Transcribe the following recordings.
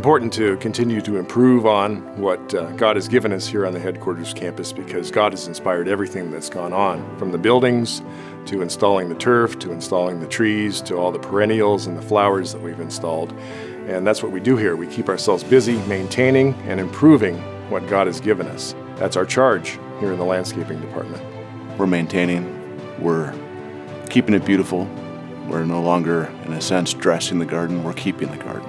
important to continue to improve on what God has given us here on the headquarters campus, because God has inspired everything that's gone on, from the buildings to installing the turf, to installing the trees, to all the perennials and the flowers that we've installed. And that's what we do here. We keep ourselves busy maintaining and improving what God has given us. That's our charge here in the landscaping department. We're maintaining, we're keeping it beautiful. We're no longer, in a sense, dressing the garden, we're keeping the garden.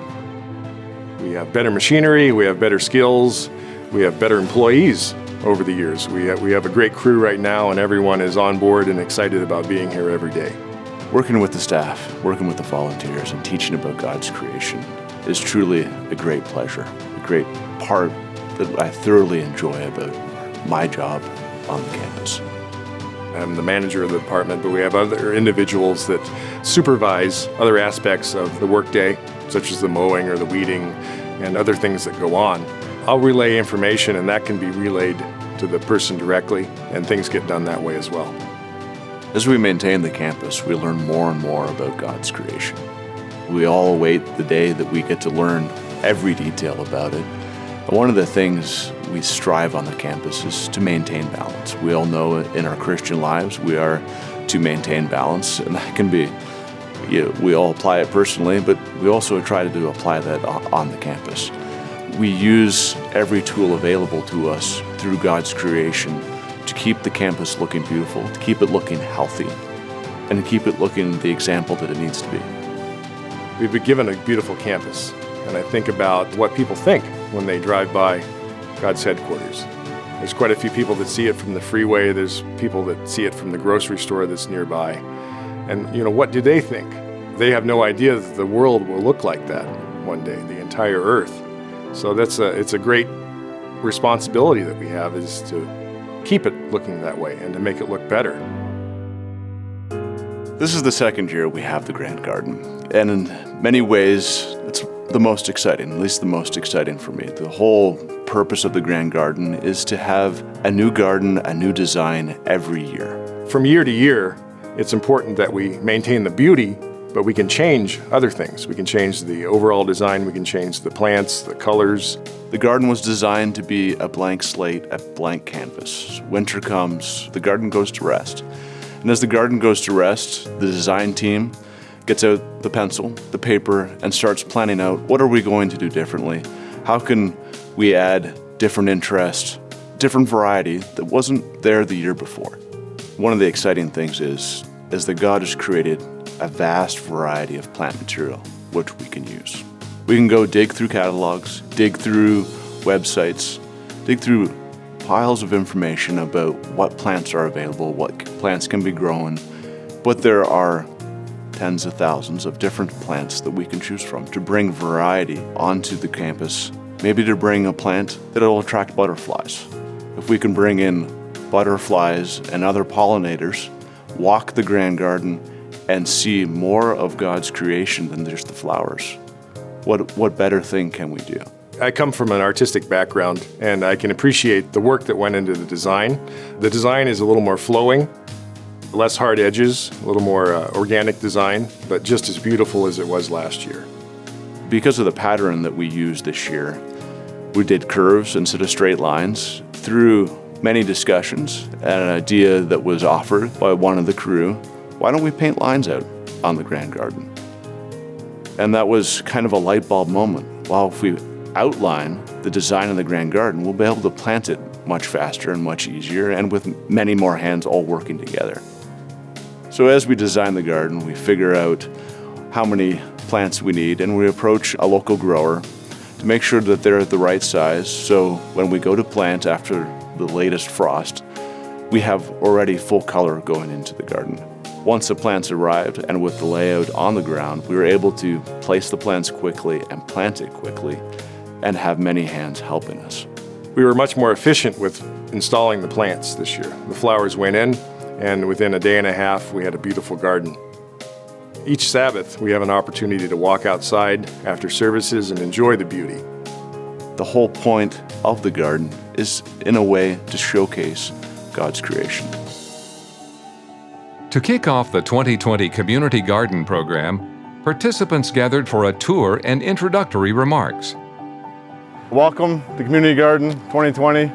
We have better machinery, we have better skills, we have better employees over the years. We have a great crew right now, and everyone is on board and excited about being here every day. Working with the staff, working with the volunteers, and teaching about God's creation is truly a great pleasure, a great part that I thoroughly enjoy about my job on the campus. I'm the manager of the department, but we have other individuals that supervise other aspects of the workday, such as the mowing or the weeding and other things that go on. I'll relay information, and that can be relayed to the person directly, and things get done that way as well. As we maintain the campus, we learn more and more about God's creation. We all await the day that we get to learn every detail about it. And one of the things we strive on the campus is to maintain balance. We all know in our Christian lives we are to maintain balance, and that can be, we all apply it personally, but we also try to apply that on the campus. We use every tool available to us through God's creation to keep the campus looking beautiful, to keep it looking healthy, and to keep it looking the example that it needs to be. We've been given a beautiful campus, and I think about what people think when they drive by God's headquarters. There's quite a few people that see it from the freeway. There's people that see it from the grocery store that's nearby. And what do they think? They have no idea that the world will look like that one day, the entire earth. So it's a great responsibility that we have, is to keep it looking that way and to make it look better. This is the second year we have the Grand Garden, and in many ways it's the most exciting, at least the most exciting for me. The whole purpose of the Grand Garden is to have a new garden, a new design every year. From year to year, it's important that we maintain the beauty, but we can change other things. We can change the overall design, we can change the plants, the colors. The garden was designed to be a blank slate, a blank canvas. Winter comes, the garden goes to rest. And as the garden goes to rest, the design team gets out the pencil, the paper, and starts planning out, what are we going to do differently? How can we add different interest, different variety that wasn't there the year before? One of the exciting things is that God has created a vast variety of plant material which we can use. We can go dig through catalogs, dig through websites, dig through piles of information about what plants are available, what plants can be grown, but there are tens of thousands of different plants that we can choose from to bring variety onto the campus, maybe to bring a plant that will attract butterflies. If we can bring in butterflies and other pollinators, walk the Grand Garden, and see more of God's creation than just the flowers, what better thing can we do? I come from an artistic background, and I can appreciate the work that went into the design. The design is a little more flowing, less hard edges, a little more organic design, but just as beautiful as it was last year. Because of the pattern that we used this year, we did curves instead of straight lines. Through many discussions and an idea that was offered by one of the crew, why don't we paint lines out on the Grand Garden? And that was kind of a light bulb moment. Well, if we outline the design of the Grand Garden, we'll be able to plant it much faster and much easier, and with many more hands all working together. So as we design the garden, we figure out how many plants we need, and we approach a local grower to make sure that they're the right size, so when we go to plant after the latest frost, we have already full color going into the garden. Once the plants arrived, and with the layout on the ground, we were able to place the plants quickly and plant it quickly and have many hands helping us. We were much more efficient with installing the plants this year. The flowers went in, and within a day and a half, we had a beautiful garden. Each Sabbath, we have an opportunity to walk outside after services and enjoy the beauty. The whole point of the garden is, in a way, to showcase God's creation. To kick off the 2020 Community Garden Program, participants gathered for a tour and introductory remarks. Welcome to Community Garden 2020.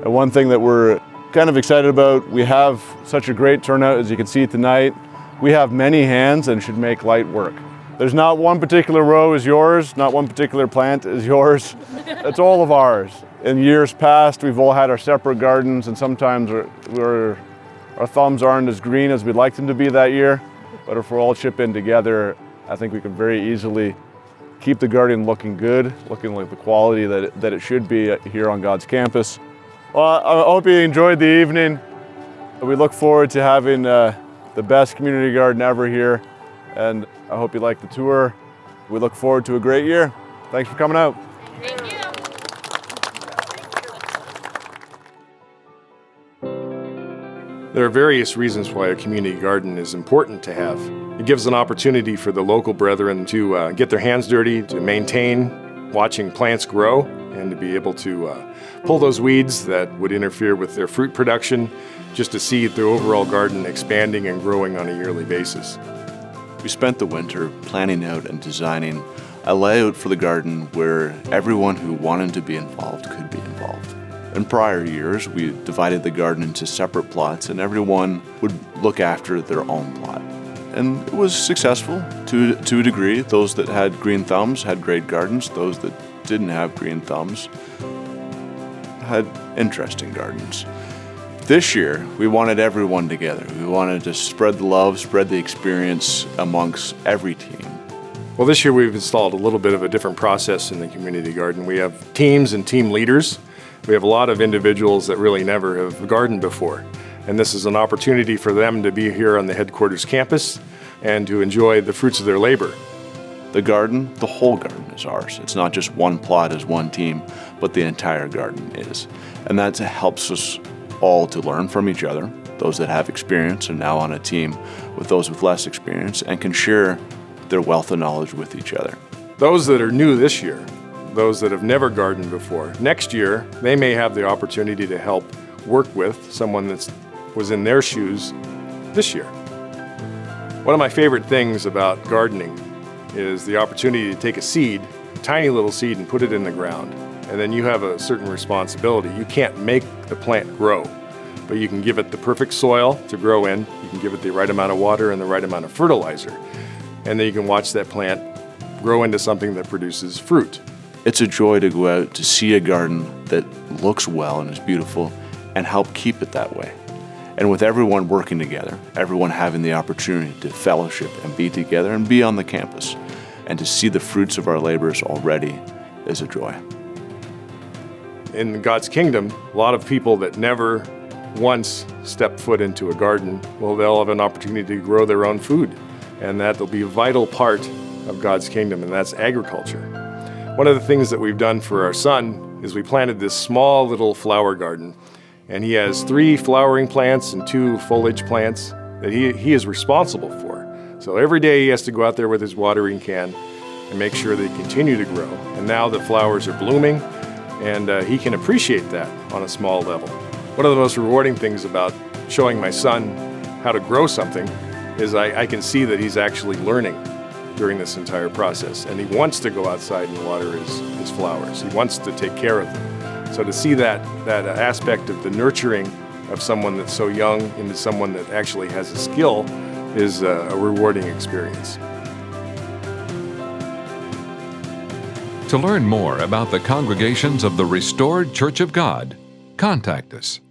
One thing that we're kind of excited about, we have such a great turnout as you can see tonight. We have many hands and should make light work. There's not one particular row is yours, not one particular plant is yours. It's all of ours. In years past, we've all had our separate gardens, and sometimes our thumbs aren't as green as we'd like them to be that year. But if we're all chip in together, I think we can very easily keep the garden looking good, looking like the quality that it should be here on God's campus. Well, I hope you enjoyed the evening. We look forward to having the best community garden ever here, and I hope you like the tour. We look forward to a great year. Thanks for coming out. Thank you. There are various reasons why a community garden is important to have. It gives an opportunity for the local brethren to get their hands dirty, to maintain watching plants grow, and to be able to pull those weeds that would interfere with their fruit production, just to see the overall garden expanding and growing on a yearly basis. We spent the winter planning out and designing a layout for the garden where everyone who wanted to be involved could be involved. In prior years, we divided the garden into separate plots, and everyone would look after their own plot. And it was successful to a degree. Those that had green thumbs had great gardens. Those that didn't have green thumbs had interesting gardens. This year, we wanted everyone together. We wanted to spread the love, spread the experience amongst every team. Well, this year we've installed a little bit of a different process in the community garden. We have teams and team leaders. We have a lot of individuals that really never have gardened before. And this is an opportunity for them to be here on the headquarters campus and to enjoy the fruits of their labor. The garden, the whole garden is ours. It's not just one plot as one team, but the entire garden is. And that helps us all to learn from each other. Those that have experience are now on a team with those with less experience and can share their wealth of knowledge with each other. Those that are new this year, those that have never gardened before, next year they may have the opportunity to help work with someone that was in their shoes this year. One of my favorite things about gardening is the opportunity to take a seed, a tiny little seed, and put it in the ground. And then you have a certain responsibility. You can't make the plant grow, but you can give it the perfect soil to grow in. You can give it the right amount of water and the right amount of fertilizer. And then you can watch that plant grow into something that produces fruit. It's a joy to go out to see a garden that looks well and is beautiful and help keep it that way. And with everyone working together, everyone having the opportunity to fellowship and be together and be on the campus, and to see the fruits of our labors already is a joy. In God's kingdom, a lot of people that never once step foot into a garden, well, they'll have an opportunity to grow their own food. And that'll be a vital part of God's kingdom, and that's agriculture. One of the things that we've done for our son is we planted this small little flower garden. And he has 3 flowering plants and 2 foliage plants that he is responsible for. So every day he has to go out there with his watering can and make sure they continue to grow. And now the flowers are blooming, and he can appreciate that on a small level. One of the most rewarding things about showing my son how to grow something is I can see that he's actually learning during this entire process. And he wants to go outside and water his flowers. He wants to take care of them. So to see that aspect of the nurturing of someone that's so young into someone that actually has a skill is a rewarding experience. To learn more about the congregations of the Restored Church of God, contact us